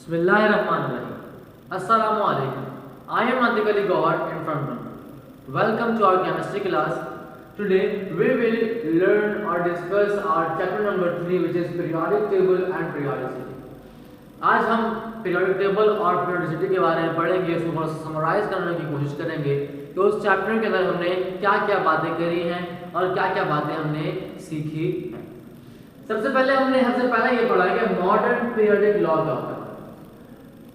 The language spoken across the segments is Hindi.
Bismillahirrahmanirrahim. Assalamu alaikum. I am Natik Ali Gawar in front of you. Welcome to our chemistry class. Today we will learn or discuss our chapter number 3 which is periodic table and periodicity. आज हम periodic table और periodicity के बारे में पढ़ेंगे, उसको थोड़ा समराइज करने की कोशिश करेंगे कि उस चैप्टर के अंदर हमने क्या क्या बातें करी हैं और क्या क्या बातें हमने सीखी हैं। सबसे पहले ये पढ़ा है कि मॉडर्न पीरियोडिक लॉ क्या होता है।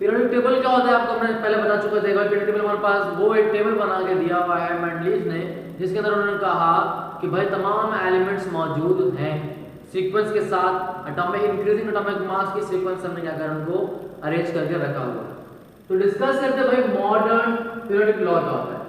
पीरियोडिक टेबल क्या होता है आपको हमने पहले बता चुका था। पीरियोडिक टेबल हमारे पास वो एक टेबल बना के दिया हुआ है मेंडलीव ने, जिसके अंदर उन्होंने कहा कि भाई तमाम एलिमेंट्स मौजूद हैं सीक्वेंस के साथ, एटॉमिक इंक्रीजिंग एटॉमिक मास की सीक्वेंस हमने क्या कर उनको अरेंज करके रखा हुआ है। तो डिस्कस करते हैं भाई मॉडर्न पीरियोडिक लॉ क्या होता है।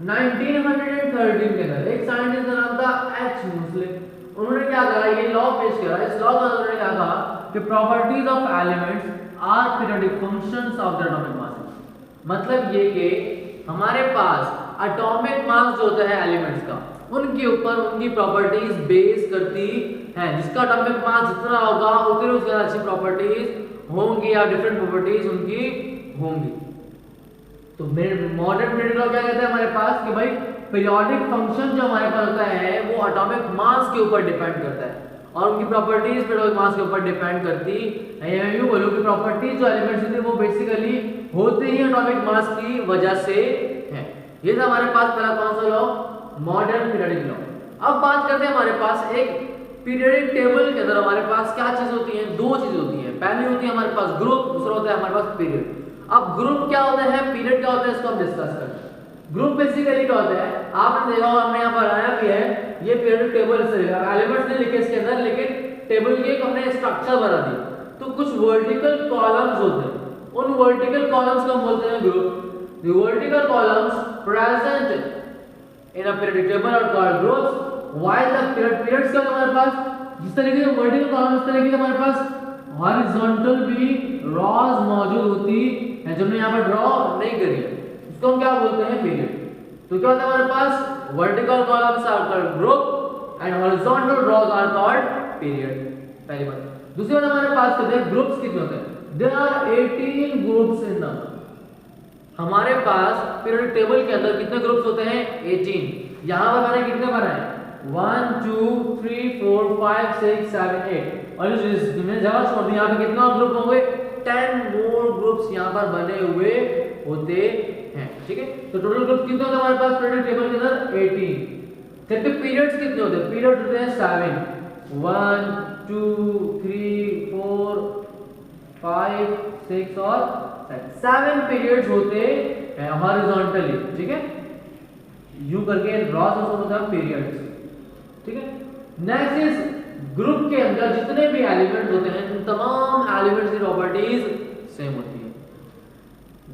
1913 के अंदर एक साइंटिस्ट का नाम था एच मुस्लिम, उन्होंने क्या कहा, ये लॉ पेश करा। इस लॉ का उन्होंने क्या कहा कि properties of elements are periodic functions of the atomic mass. मतलब ये कि हमारे पास एटॉमिक मास जो होता है एलिमेंट्स का, उनके ऊपर उनकी प्रॉपर्टीज बेस करती हैं। जिसका एटॉमिक मास जितना होगा उतनी उसके अच्छी प्रॉपर्टीज होंगी या डिफरेंट प्रॉपर्टीज उनकी होंगी। तो मॉडर्न पीरियोडिक लॉ क्या कहता है हमारे पास कि भाई पीरियोडिक फंक्शन जो हमारे पास होता है वो एटॉमिक मास के ऊपर डिपेंड करता है और उनकी प्रॉपर्टीज पीरियोडिक मास के ऊपर डिपेंड करती है। या यूं बोलो कि प्रॉपर्टीज जो एलिमेंट्स होते हैं वो बेसिकली होते ही एटॉमिक मास की वजह से है। ये था हमारे पास पहला कौन सा लॉ, मॉडर्न पीरियोडिक लॉ। अब बात करते हैं हमारे पास एक पीरियोडिक टेबल के अंदर हमारे पास क्या चीज होती है, दो चीज होती है। पहली होती है हमारे पास ग्रुप, दूसरा होता है हमारे पास पीरियड। अब ग्रुप क्या होता है, पीरियड क्या होता है, इसको हम डिस्कस करते हैं। ग्रुप बेसिकली क्या होता है, आपने देखा होगा हमने यहाँ पर आया भी है, ये पीरियोडिक टेबल से एलिमेंट्स नहीं लिखे इसके अंदर, लेकिन टेबल की एक हमने स्ट्रक्चर बना दी। तो कुछ वर्टिकल कॉलम्स होते हैं, उन वर्टिकल कॉलम्स को हम बोलते हैं group. The vertical columns present in a periodic table are called groups, while the periods का हमारे पास जिस तरीके से वर्टिकल कॉलम, इस तरीके से हमारे पास हॉरिजॉन्टल भी रॉज मौजूद होती है, जो हमने यहाँ पर ड्रॉ नहीं करी है, इसको हम क्या बोलते हैं, पीरियड। तो क्या होता है हमारे पास vertical columns are called group and horizontal rows are called period. पहली बात। दूसरी बात हमारे पास कहते हैं ग्रुप्स कितने होते हैं, there are 18 groups in number. हमारे पास पीरियोडिक टेबल के अंदर कितने ग्रुप्स होते हैं, 18। यहां पर मैंने कितने बनाए, 1 2 3 4 5 6 7 8 और मैंने जगह छोड़ दी, यहां पे कितना ग्रुप होंगे, 10 मोर ग्रुप्स यहां पर बने हुए होते हैं। ठीक है, तो टोटल ग्रुप्स कितने होते हैं हमारे पास पीरियोडिक टेबल के अंदर, 18। जबकि पीरियड्स कितने होते हैं, पीरियड होते हैं 7, 1 2 3 4 5 6 और 7 पीरियड्स होते हैं हॉरिजॉन्टली। ठीक है, यू करके रॉज होता है पीरियड्स। ठीक है, नेक्स्ट इज ग्रुप के अंदर जितने भी एलिमेंट्स होते हैं उन तमाम एलिमेंट्स की प्रॉपर्टीज सेम होती है।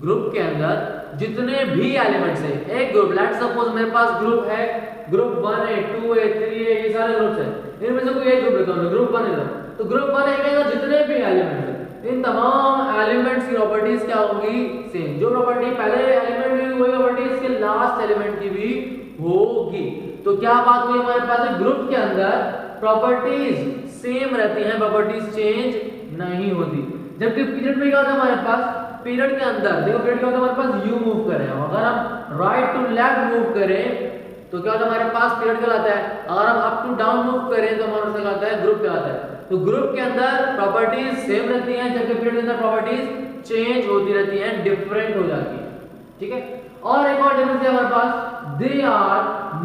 ग्रुप के अंदर जितने भी एलिमेंट्स है, एक ग्रुप लेट्स सपोज मेरे पास ग्रुप है, ग्रुप 1 है 2 है 3 है, ये सारे ग्रुप्स हैं, इनमें से कोई एक ग्रुप लेता हूं, ग्रुप 1 है, तो ग्रुप 1 है के अंदर जितने भी एलिमेंट्स हैं इन तमाम एलिमेंट्स की प्रॉपर्टीज क्या होंगी, सेम। जो प्रॉपर्टी पहले एलिमेंट की वही प्रॉपर्टी इसके लास्ट एलिमेंट की भी होगी। तो क्या बात हुई हमारे पास, ग्रुप के अंदर प्रॉपर्टीज सेम रहती हैं, प्रॉपर्टीज चेंज नहीं होती। जबकि पीरियड में क्या होता है हमारे पास, पीरियड के अंदर देखो पीरियड क्या होता है हमारे पास, यू मूव करें, अगर हम राइट टू लेफ्ट मूव करें तो क्या होता है हमारे पास पीरियड कहलाता है, अगर हम अप टू डाउन मूव करें तो हमारे पास कहलाता है ग्रुप कहलाता है। तो ग्रुप के अंदर प्रॉपर्टीज सेम रहती हैं, जबकि पीरियड के अंदर प्रॉपर्टीज चेंज होती रहती हैं, डिफरेंट हो जाती हैं। ठीक है, और एक और डिफरेंस है हमारे पास, they are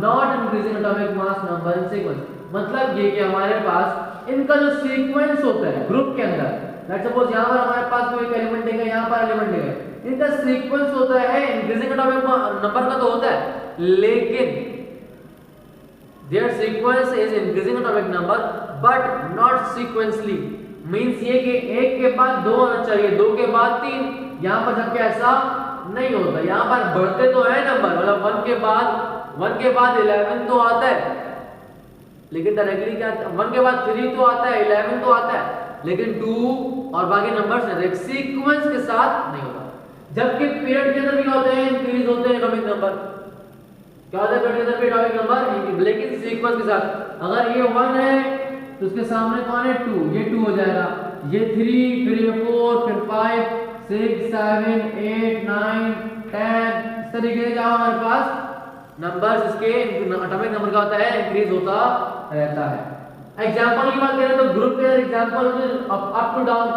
not increasing atomic mass number in sequence. मतलब ये कि हमारे पास इनका जो सीक्वेंस होता है ग्रुप के अंदर, लेट्स सपोज यहां पर हमारे पास कोई एलिमेंट है, यहां पर एलिमेंट है, इनका सीक्वेंस होता है इंक्रीजिंग एटॉमिक नंबर का तो होता है, लेकिन their sequence is increasing atomic number but not sequentially, means ये कि एक के बाद दो आना चाहिए, दो के बाद तीन, यहां पर जबकि ऐसा नहीं होता। यहां पर बढ़ते तो है नंबर, मतलब 1 के बाद 11 तो आता है, लेकिन डायरेक्टली क्या 1 के बाद 3 तो आता है, 11 तो आता है, लेकिन 2 और बाकी नंबर्स नहीं, एक सीक्वेंस के साथ नहीं होता। जबकि पीरियड के अंदर भी होते हैं, इंक्रीज होते हैं एटॉमिक नंबर, क्या होता है पीरियड के अंदर एटॉमिक नंबर, लेकिन सीक्वेंस के साथ। अगर ये 1 है तो उसके सामने कौन है, 2, ये 2 हो जाएगा, ये 3, फिर ये 4, फिर 5, 6 7 8 9 10 इस तरीके से जाओ हमारे पास नंबर्स इसके एटॉमिक नंबर का होता है इंक्रीज होता रहता है। एग्जांपल की बात करें तो ग्रुप के एग्जांपल अप टू डाउन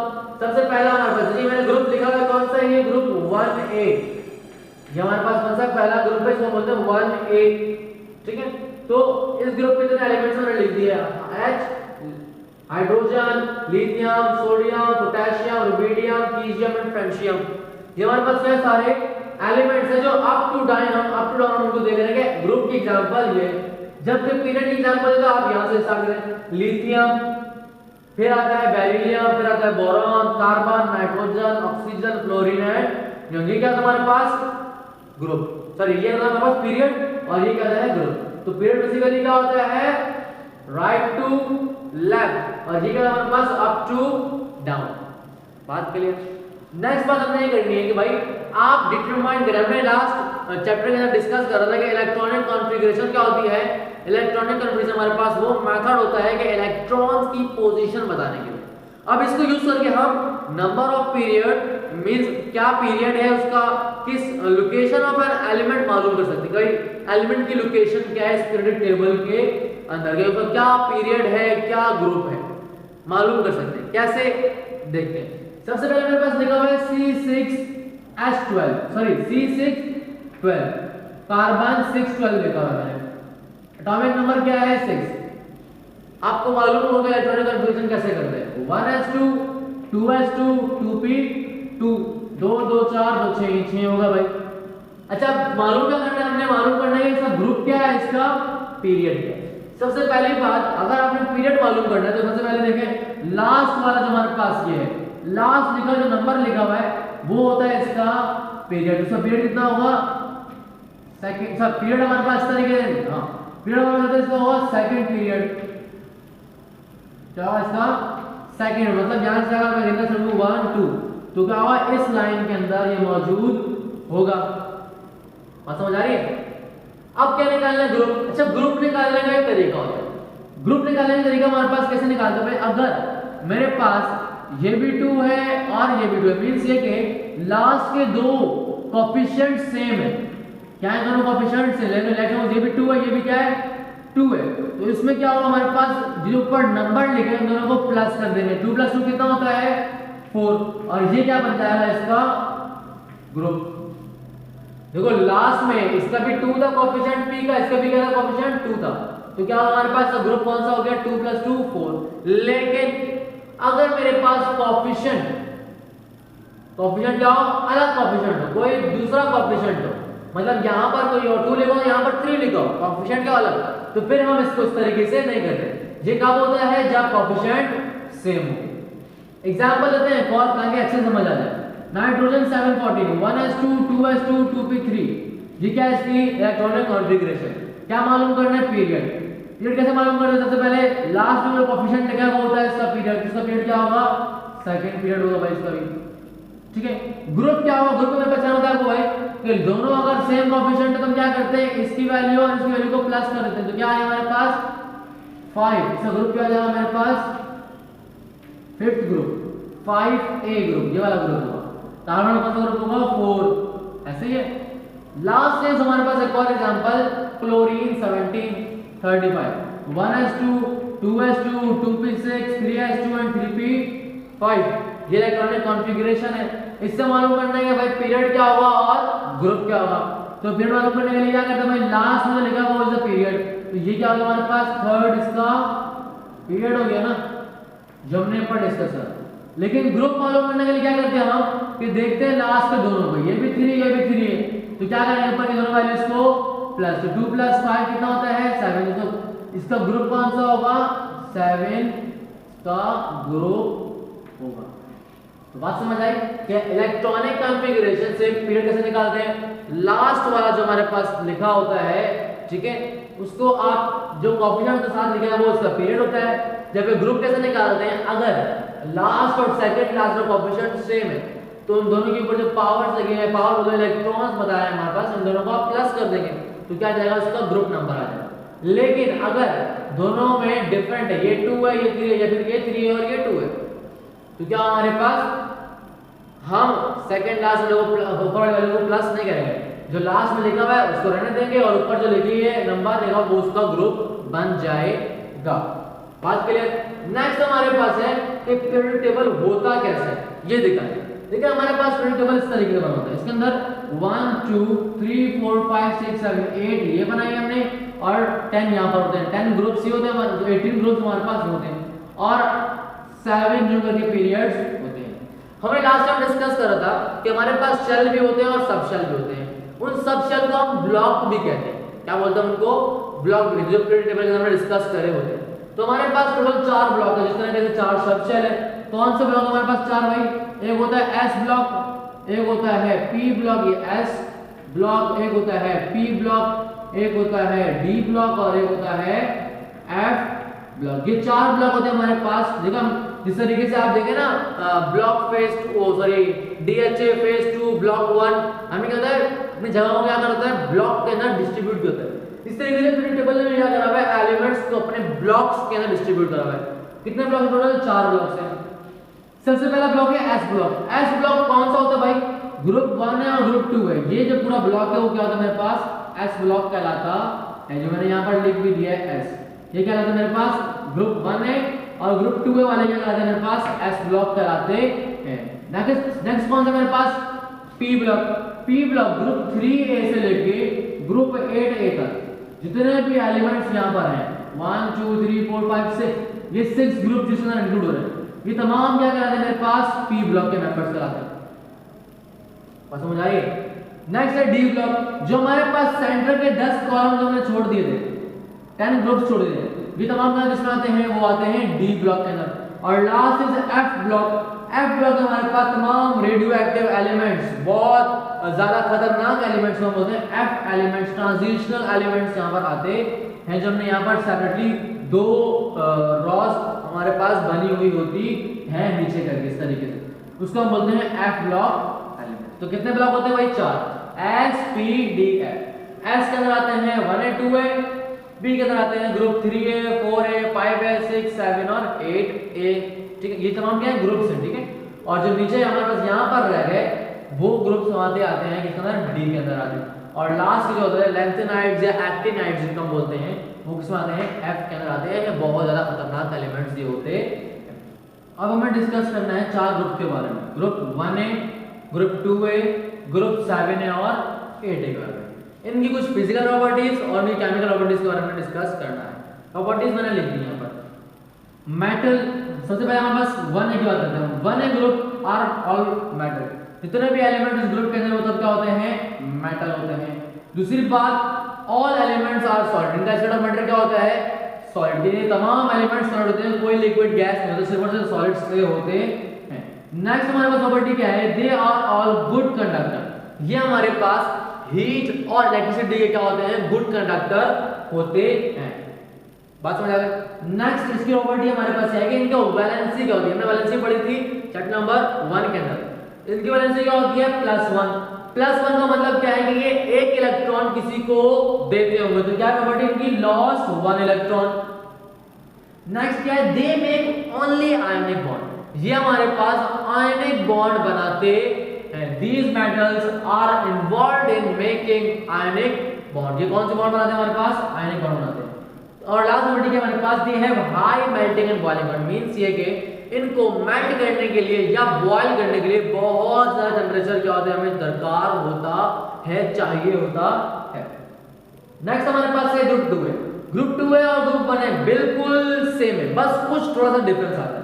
सबसे पहला हमारे पास जी मैंने ग्रुप लिखा है कौन सा है ये ग्रुप 1A ये हमारे पास कौन सा पहला ग्रुप है इसको बोलते हैं 1A ठीक है। तो इस ग्रुप के कितने एलिमेंट्स मैंने लिख दिया H hydrogen lithium sodium potassium rubidium caesium and francium ये हमारे पास क्या सारे एलिमेंट्स है जो अप टू डाउन उनको देख रहे हैं ग्रुप की एग्जांपल ये जब कि पीरियड की एग्जांपल है तो आप यहां से स्टार्ट करें लिथियम फिर आता है बेरिलियम फिर आता है boron carbon nitrogen oxygen fluorine and ये क्या हमारे पास ग्रुप सॉरी ये हमारे पास पीरियड और ये क्या है ग्रुप। तो पीरियड बेसिकली क्या होता है राइट टू लेफ्ट और ये क्या हमारे पास अप टू डाउन बात क्लियर। नेक्स्ट बात हमने ये करनी है कि भाई आप डिटरमाइन करें हमने लास्ट चैप्टर के अंदर डिस्कस कर रहा था कि इलेक्ट्रॉनिक कॉन्फ़िगरेशन क्या होती है। इलेक्ट्रॉनिक कॉन्फ़िगरेशन हमारे पास वो मेथड होता है कि इलेक्ट्रॉन्स की पोजीशन बताने के लिए। अब इसको यूज करके हम नंबर ऑफ पीरियड मींस क्या पीरियड है उसका किस लोकेशन ऑफ एन एलिमेंट मालूम कर सकते हैं। भाई एलिमेंट की लोकेशन क्या है इस पीरियड टेबल के अंदर के ऊपर क्या पीरियड है क्या ग्रुप है मालूम कर सकते हैं। कैसे देखते हैं। सबसे पहले मेरे पास लिखा हुआ है C6H12 सॉरी C612 कार्बन 612 लिखा हुआ है एटॉमिक नंबर क्या है 6। आपको मालूम होगा इलेक्ट्रॉनिक कन्फर्मेशन कैसे करते हैं 1s2 2s2 2p2 2 2 4 2 6 6 होगा भाई। अच्छा मालूम क्या करना है हमने मालूम करना है इसका ग्रुप क्या है इसका पीरियड क्या है। सबसे पहली बात अगर आपने पीरियड मालूम करना है तो सबसे पहले देखें लास्ट वाला जो हमारे पास ये है लास्ट लिखा जो नंबर लिखा हुआ है वो होता है इसका पीरियड। उसका पीरियड कितना होगा सेकंड सब पीरियड हमारे पास इस तरीके से हां पीरियड हमारे पास इसका होगा सेकंड पीरियड क्या होगा इसका सेकंड मतलब यहां से अगर मैं गिनना शुरू 1 2 तो क्या होगा इस लाइन के अंदर ये मौजूद होगा। बात समझ आ रही है। अब क्या निकालना है ग्रुप। अच्छा ग्रुप निकालने का एक तरीका होता है। ग्रुप निकालने का तरीका हमारे पास कैसे निकालते हैं भाई अगर मेरे पास ये भी 2 है और ये भी 2 है मींस ये कि लास्ट के दो कोएफिशिएंट सेम है क्या है दोनों कोएफिशिएंट से लेकिन लेकिन ये भी 2 है ये भी क्या है 2 है तो इसमें क्या होगा हमारे पास जो ऊपर नंबर लिखे हैं दोनों को प्लस कर देंगे 2 + 2 कितना होता है 4 और ये क्या बन जाएगा इसका ग्रुप। देखो लास्ट में इसका भी 2 था कोएफिशिएंट p का इसका भी क्या था कोएफिशिएंट 2 था तो क्या हमारे पास ग्रुप कौन सा हो गया 2 + 2 4। लेकिन अगर मेरे पास कोएफिशिएंट क्या हो अलग कोएफिशिएंट हो कोई दूसरा कोएफिशिएंट हो मतलब यहां पर कोई और 2 लिखो यहां पर 3 लिखो कोएफिशिएंट क्या अलग तो फिर हम इसको इस तरीके से नहीं करते। ये कब होता है जब कोएफिशिएंट सेम हो। एग्जांपल लेते हैं और ताकि अच्छे से समझ आ जाए। नाइट्रोजन 714 1s2 2s2 2p3 ये क्या है इसकी इलेक्ट्रॉनिक कॉन्फ़िगरेशन। क्या मालूम करना है पीरियड। पीरियड कैसे मालूम करना है सबसे पहले लास्ट में जो कोएफिशिएंट लिखा है वो होता है इसका पीरियड। इसका पीरियड क्या होगा सेकंड पीरियड होगा भाई इसका भी ठीक है। ग्रुप क्या होगा ग्रुप में पहचान होता है आपको भाई कि दोनों अगर सेम कोएफिशिएंट है तो हम क्या करते हैं इसकी वैल्यू और इसकी वैल्यू को प्लस कर देते हैं तो क्या है हमारे पास 5 इसका ग्रुप क्या आ जाएगा हमारे पास फिफ्थ ग्रुप 5A ग्रुप ये वाला ग्रुप होगा। कार्बन का कौन सा ग्रुप होगा 4 ऐसे ही है। लास्ट है हमारे पास एक और example chlorine 1735 1s2 2s2 2p6 3s2 and 3p5 ये इलेक्ट्रॉनिक कॉन्फ़िगरेशन है। इससे मालूम करना है कि भाई पीरियड क्या होगा और ग्रुप क्या होगा। तो पीरियड मालूम करने के लिए क्या करते हैं भाई लास्ट में लिखा हुआ इज द पीरियड तो ये क्या होगा हमारे पास थर्ड इसका पीरियड हो गया ना जो हमने पर डिस्कस करा। लेकिन ग्रुप मालूम करने के लिए क्या करते हैं हम कि देखते हैं लास्ट के दोनों को ये भी 3 ये भी 3 है तो क्या करेंगे ऊपर की दोनों वैल्यूज को प्लस तो 2 + 5 कितना होता है 7 तो इसका ग्रुप कौन सा होगा 7 का ग्रुप होगा। तो बात समझ आई कि इलेक्ट्रॉनिक कॉन्फ़िगरेशन से पीरियड कैसे निकालते हैं। लास्ट वाला जो हमारे पास लिखा होता है ठीक है उसको आप जो कोएफिशिएंट के साथ लिखा है वो उसका पीरियड होता है। जब ग्रुप कैसे निकालते हैं अगर लास्ट और सेकंड लास्ट का कोएफिशिएंट सेम है तो उन दोनों के ऊपर जो पावर्स लगे हैं पावर मतलब इलेक्ट्रॉन्स बताया है हमारे पास उन दोनों को आप प्लस कर देंगे तो क्या जाएगा उसका ग्रुप नंबर आ जाएगा। लेकिन अगर दोनों में डिफरेंट है ये 2 है ये 3 है या फिर ये 3 है और ये 2 है तो क्या हमारे पास हम सेकंड लास्ट ऊपर वाले वैल्यू को प्लस नहीं करेंगे, जो लास्ट में लिखा हुआ है उसको रहने देंगे और ऊपर जो लिखी है नंबर देगा वो उसका ग्रुप बन जाएगा। बात क्लियर। नेक्स्ट हमारे पास है कि पीरियोडिक टेबल होता कैसे है, ये दिखा है। देखिए हमारे पास पीरियोडिक टेबल इस तरीके से बना होता है, इसके अंदर 1 2 3 4 5 6 7 8 ये बनाई हमने और 10 यहाँ पर होते हैं, 10 ग्रुप्स ही होते हैं, 18 ग्रुप्स हमारे पास होते हैं और 7 जो करके पीरियड्स होते हैं। हमें लास्ट टाइम डिस्कस करा था कि हमारे पास शेल भी होते हैं और सब शेल भी होते हैं, उन सब शेल को हम ब्लॉक भी कहते हैं। क्या बोलते हैं उनको? ब्लॉक भी, जो पीरियोडिक टेबल के अंदर डिस्कस करे होते हैं। तो हमारे पास टोटल 4 ब्लॉक है, जिस तरह से 4 सब शेल है। कौन से ब्लॉक हमारे पास 4 भाई? एक होता है एस ब्लॉक, एक होता है पी ब्लॉक, ये एस ब्लॉक, एक होता है पी ब्लॉक, एक होता है डी ब्लॉक और एक होता है एफ ब्लॉक। ये 4 ब्लॉक होते हैं हमारे पास। देखो जिस तरीके से आप देखें ना block phase 2 sorry DHA phase 2 block 1 हमें क्या होता है अपनी जगह को क्या करता है ब्लॉक के अंदर डिस्ट्रीब्यूट करता है। इस तरीके से पीरियोडिक टेबल में क्या करा हुआ है एलिमेंट्स को अपने ब्लॉक्स के अंदर डिस्ट्रीब्यूट करा हुआ है। कितने ब्लॉक टोटल? 4 ब्लॉक्स हैं। सबसे पहला ब्लॉक है एस ब्लॉक। एस ब्लॉक कौन सा होता है भाई? ग्रुप 1 है और ग्रुप 2 है। ये जो पूरा ब्लॉक है वो क्या होता है मेरे पास एस ब्लॉक कहलाता है, जो मैंने यहाँ पर लिख भी दिया है एस। ये क्या कहलाता है मेरे पास ग्रुप 1 है और ग्रुप 2 वाले क्या कहलाते हैं मेरे पास एस ब्लॉक कहलाते हैं। नेक्स्ट कौन सा मेरे पास? P block. P block group 3A से लेके ग्रुप 8A तक जितने भी एलिमेंट्स यहाँ पर हैं 1 2 3 4 5 6 ये 6 ग्रुप जिसमें इंक्लूड हो रहे हैं, ये तमाम क्या कहलाते हैं मेरे पास पी ब्लॉक के मेंबर्स कहलाते हैं। बस समझ आई। नेक्स्ट है डी ब्लॉक, जो हमारे पास सेंटर के 10 कॉलम जो हमने छोड़ दिए थे, 10 ग्रुप्स छोड़ दिए थे, ये तमाम क्या जिसमें आते हैं वो आते हैं डी ब्लॉक के अंदर। और last is F block. F block हमारे पास तमाम रेडियो एक्टिव एलिमेंट्स, बहुत ज्यादा खतरनाक एलिमेंट्स हम बोलते हैं एफ एलिमेंट्स, ट्रांजिशनल एलिमेंट्स यहाँ पर आते हैं, जो हमने यहाँ पर सेपरेटली 2 रॉज हमारे पास बनी हुई होती है नीचे करके इस तरीके से, उसको हम बोलते हैं एफ ब्लॉक एलिमेंट। तो कितने ब्लॉक होते हैं भाई? 4 S P D F. S के अंदर आते हैं 1A 2A, बी के अंदर आते हैं ग्रुप 3A 4A 5A 6 7 और 8A। ठीक है, ये तमाम क्या है ग्रुप्स हैं। ठीक है, और जो नीचे हमारे पास यहाँ पर रह गए वो ग्रुप्स आते हैं किसके अंदर? डी के अंदर आते हैं। और लास्ट जो होता है लैंथेनाइड्स या एक्टिनाइड्स जिनको हम बोलते हैं वो किसमें आते हैं? एफ के अंदर आते हैं। ये बहुत ज्यादा खतरनाक एलिमेंट्स ये होते हैं। अब हमें डिस्कस करना है 4 ग्रुप के बारे में, group 1A, group 2A, group 7A और 8A के बारे में। इनकी कुछ फिजिकल प्रॉपर्टीज और इनकी केमिकल प्रॉपर्टीज के बारे में डिस्कस करना है। प्रॉपर्टीज मैंने लिख दी यहाँ पर। मेटल, सबसे पहले हमारे पास 1A की बात करते हैं। 1A group are all metal, जितने भी एलिमेंट इस ग्रुप के अंदर वो सब क्या होते हैं? मेटल होते हैं। दूसरी बात ऑल एलिमेंट्स आर सॉलिड, इनका स्टेट ऑफ मैटर क्या होता है? सॉलिड। ये तमाम एलिमेंट्स सॉलिड होते हैं, कोई लिक्विड गैस नहीं होता, सिर्फ और सिर्फ सॉलिड्स से होते हैं। नेक्स्ट हमारे पास प्रॉपर्टी क्या है? They are all good conductor. ये हमारे पास हीट और इलेक्ट्रिसिटी के क्या होते हैं? गुड कंडक्टर होते हैं। बात समझ आ गई। नेक्स्ट इसकी प्रॉपर्टी हमारे पास है कि इनका वैलेंसी क्या होती है? हमने वैलेंसी पढ़ी थी चैप्टर नंबर 1 के अंदर। इनकी वैलेंसी क्या होती है? +1। +1 का मतलब क्या है कि ये एक इलेक्ट्रॉन किसी को देते होंगे, तो क्या प्रॉपर्टी इनकी? Loss 1 electron. नेक्स्ट क्या है? They make only ionic bond. ये हमारे पास आयनिक बॉन्ड बनाते हैं। These metals are involved in making ionic bond। ये कौन से बॉन्ड बनाते हैं हमारे पास? आयनिक बॉन्ड बनाते हैं। और लास्ट प्रॉपर्टी क्या हमारे पास? They have high melting and boiling point. Means ये कि इनको मेल्ट करने के लिए या बॉयल करने के लिए बहुत ज्यादा टेंपरेचर क्या होता है हमें दरकार होता है, चाहिए होता है। नेक्स्ट हमारे पास है ग्रुप 2 है। ग्रुप 2 है और ग्रुप 1 है बिल्कुल सेम है, बस कुछ थोड़ा सा डिफरेंस आता है।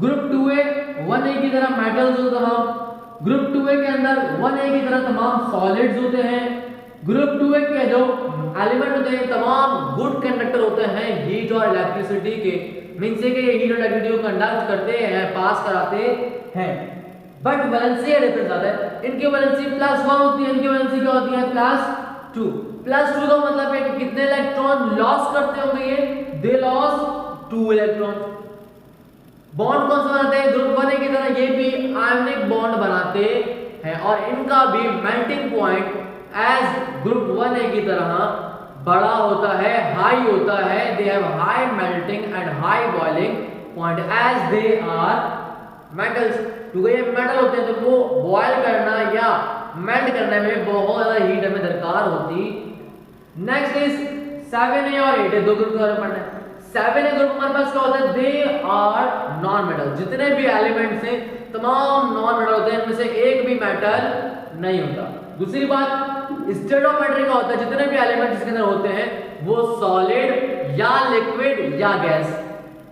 ग्रुप 2 है 1A की तरह मेटल्स होते हैं, ग्रुप 2A के अंदर 1A की तरह तमाम सॉलिड्स होते हैं। ग्रुप 2A के जो एलिमेंट होते हैं तमाम गुड कंडक्टर होते हैं हीट और इलेक्ट्रिसिटी के। मींस है कि ये हीट और इलेक्ट्रिसिटी को कंडक्ट करते हैं, पास कराते हैं। बट वैलेंसी का डिफरेंस आता है। इनकी वैलेंसी +1 होती है, इनकी वैलेंसी क्या होती है? +2। +2 का मतलब है कि कितने इलेक्ट्रॉन लॉस करते होंगे ये? दे लॉस 2 इलेक्ट्रॉन। बॉन्ड कौन सा बनाते हैं? ग्रुप 1A की तरह ये भी आयनिक बॉन्ड बनाते हैं और इनका भी melting point age group 1A की तरह बड़ा होता है, हाई होता है। They have high melting and high boiling point as they are metals. क्योंकि ये मेटल होते हैं तो वो बॉयल करना या मेल्ट करने में बहुत ज्यादा हीट हमें दरकार होती। नेक्स्ट इज 7A और 8A, दो ग्रुप के बारे में पढ़ना है। 7A ग्रुप हमारे पास क्या होता है, दे आर नॉन मेटल, जितने भी एलिमेंट्स हैं तमाम नॉन मेटल होते हैं, इनमें से एक भी मेटल नहीं होता। दूसरी बात स्टेटोमेट्री का होता है, जितने भी एलिमेंट इसके अंदर होते हैं वो सॉलिड या लिक्विड या गैस,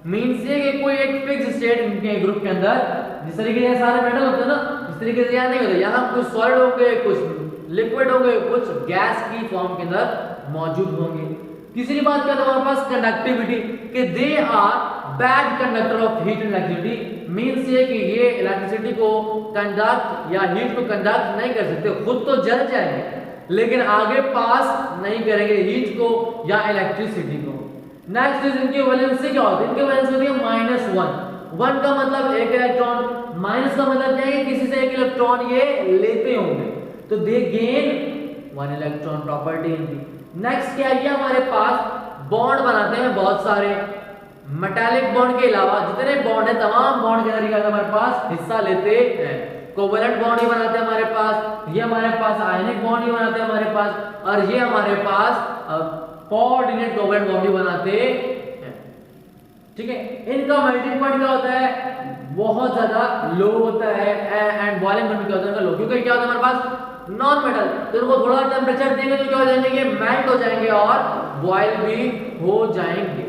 मींस ये कि कोई एक फिक्स स्टेट इनके ग्रुप के अंदर, जिस तरीके से सारे मेटल होते हैं ना, इस तरीके से यहाँ नहीं होते, यहाँ कुछ सॉलिड होंगे, कुछ लिक्विड होंगे, कुछ गैस की फॉर्म के अंदर मौजूद होंगे। तीसरी बात क्या था हमारे पास, कंडक्टिविटी, कि they are bad conductor of heat and electricity, means ये कि ये इलेक्ट्रिसिटी को कंडक्ट या हीट को कंडक्ट नहीं कर सकते, खुद तो जल जाएंगे लेकिन आगे पास नहीं करेंगे हीट को या इलेक्ट्रिसिटी को। नेक्स्ट इज इनकी वैलेंसी क्या होती है, इनकी वैलेंसी होती है -1। 1 का मतलब एक इलेक्ट्रॉन, माइनस का मतलब क्या है, किसी से एक इलेक्ट्रॉन ये लेते होंगे, तो दे गेन 1 इलेक्ट्रॉन प्रॉपर्टी इनकी। नेक्स्ट क्या है, हमारे पास बॉन्ड बनाते हैं बहुत सारे, मेटालिक बॉन्ड के अलावा जितने बॉन्ड है तमाम बॉन्ड के अंदर हमारे पास हिस्सा लेते हैं। कोवलेंट बॉन्ड ही बनाते हैं हमारे पास, ये हमारे पास आयनिक बॉन्ड ही बनाते हैं हमारे पास, और ये हमारे पास कोऑर्डिनेट कोवलेंट बॉन्ड भी बनाते हैं। ठीक है, इनका मेल्टिंग पॉइंट क्या होता है, बहुत ज्यादा लो होता है, एंड बॉइलिंग पॉइंट क्या होता है लो, क्योंकि क्या होता है हमारे पास नॉन मेटल, तो इनको थोड़ा टेम्परेचर देंगे तो क्या हो जाएंगे, ये मेल्ट हो जाएंगे और बॉयल भी हो जाएंगे।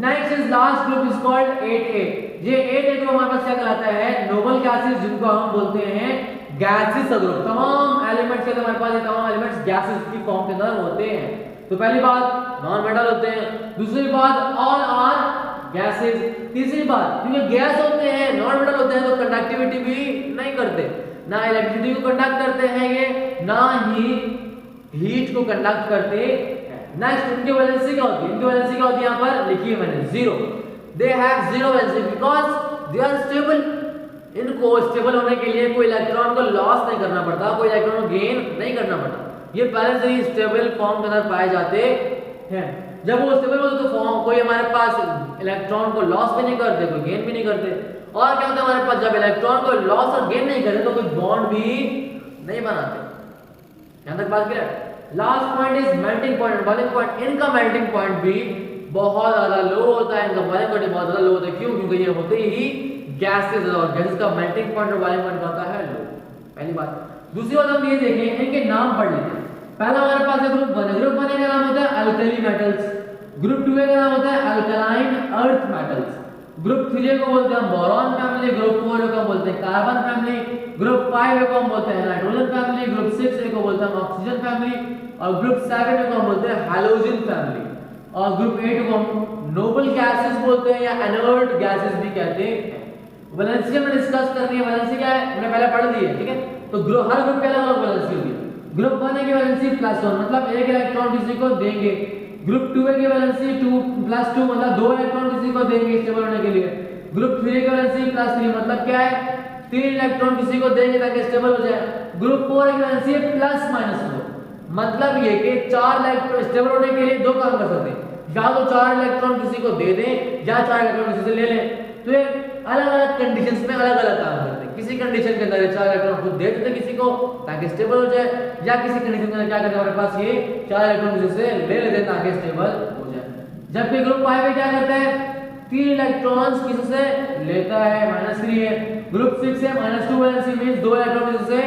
Next is last group is called 8A। ये 8A ग्रुप हमारे पास क्या कहलाता है, नोबल गैसेस, जिनको हम बोलते हैं गैसेस का ग्रुप। तमाम एलिमेंट्स के हमारे पास ये तमाम एलिमेंट्स गैसेस की फॉर्म के अंदर होते हैं। तो पहली बात नॉन मेटल होते हैं, दूसरी बात ऑल आर गैसेस, तीसरी बात क्योंकि गैस होते हैं नॉन मेटल होते हैं तो कंडक्टिविटी भी नहीं करते, ना इलेक्ट्रिसिटी को कंडक्ट करते हैं ये, ना ही हीट को कंडक्ट करते हैं। नेक्स्ट इनकी वैलेंसी क्या होती है, इनकी वैलेंसी क्या होती है, यहाँ पर लिखी है मैंने 0। They have 0 valency because they are stable. इनको स्टेबल होने के लिए कोई इलेक्ट्रॉन को लॉस नहीं करना पड़ता, कोई इलेक्ट्रॉन को गेन नहीं करना पड़ता, ये पहले से ही स्टेबल फॉर्म के अंदर पाए जाते हैं। जब वो स्टेबल होते तो फॉर्म कोई हमारे पास इलेक्ट्रॉन को लॉस भी नहीं करते, कोई गेन भी नहीं करते। और क्या होता है हमारे पास, जब इलेक्ट्रॉन को लॉस और गेन नहीं करते तो कोई बॉन्ड भी नहीं बनाते। यहां तक बात clear. Last point is melting point and boiling point. इनका मेल्टिंग पॉइंट भी बहुत ज्यादा लो होता है, इनका बॉइलिंग पॉइंट बहुत ज्यादा लो होता है। क्यों? क्योंकि ये होते ही गैसेस और गैसेस का मेल्टिंग पॉइंट और बॉइलिंग पॉइंट होता है लो। पहली बात। दूसरी बात हम ये देखें, इनके नाम पढ़ लेते हैं। पहला हमारे पास है ग्रुप 1। ग्रुप 1 का नाम होता है अल्कली मेटल्स। ग्रुप 2 का नाम होता है अल्कलाइन अर्थ मेटल्स। ग्रुप 3 को बोलते हैं बोरॉन फैमिली। ग्रुप 4 को बोलते हैं कार्बन फैमिली। ग्रुप 5 को हम बोलते हैं नाइट्रोजन फैमिली। ग्रुप 6 को बोलते हैं ऑक्सीजन फैमिली। और ग्रुप 7 को हम बोलते हैं हैलोजन फैमिली। और ग्रुप 8 को हम नोबल गैसेस बोलते हैं या इनर्ट गैसेस भी कहते हैं। वैलेंसी में डिस्कस करनी है। वैलेंसी क्या है हमने पहले पढ़ ली है, ठीक है। तो हर ग्रुप के अलग अलग वैलेंसी होगी। ग्रुप 1 की वैलेंसी +1 मतलब एक इलेक्ट्रॉन किसी को देंगे। ग्रुप 2 की वैलेंसी 2+2 मतलब 2 इलेक्ट्रॉन किसी को देंगे स्टेबल होने के लिए। ग्रुप 3 की वैलेंसी +3 मतलब क्या है 3 इलेक्ट्रॉन किसी को देंगे ताकि स्टेबल हो जाए। ग्रुप 4 की वैलेंसी है +-2 मतलब ये कि 4 इलेक्ट्रॉन स्टेबल होने के लिए 2 काम कर सकते हैं, या तो 4 इलेक्ट्रॉन किसी को दे दें या 4 इलेक्ट्रॉन किसी से ले लें। तो ये अलग अलग कंडीशंस में अलग अलग काम करते हैं। किसी कंडीशन के अंदर 4 इलेक्ट्रॉन खुद दे देते हैं किसी को ताकि स्टेबल हो जाए, या किसी कंडीशन के अंदर क्या करते हैं हमारे पास ये 4 इलेक्ट्रॉन किसी से ले लेते हैं ताकि स्टेबल हो जाए। जबकि ग्रुप 5 में क्या करता है 3 इलेक्ट्रॉन्स किसी से लेता है -3 है। ग्रुप 6 है -2 वैलेंसी मींस 2 इलेक्ट्रॉन किसी से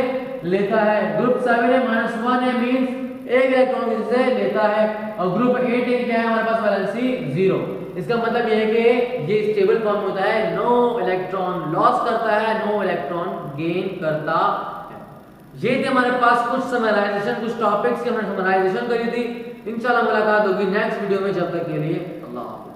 लेता है। ग्रुप 7 है -1 है मींस 1 इलेक्ट्रॉन किसी से लेता है। और ग्रुप 8 है क्या है हमारे पास वैलेंसी 0। इसका मतलब ये है कि ये स्टेबल फॉर्म होता है, नो इलेक्ट्रॉन लॉस करता है, नो इलेक्ट्रॉन गेन करता है। ये थे हमारे पास कुछ समराइजेशन, कुछ टॉपिक्स की हमने समराइजेशन करी थी। इंशाल्लाह मुलाकात होगी नेक्स्ट वीडियो में। जब तक के लिए अल्लाह हाफ़िज़।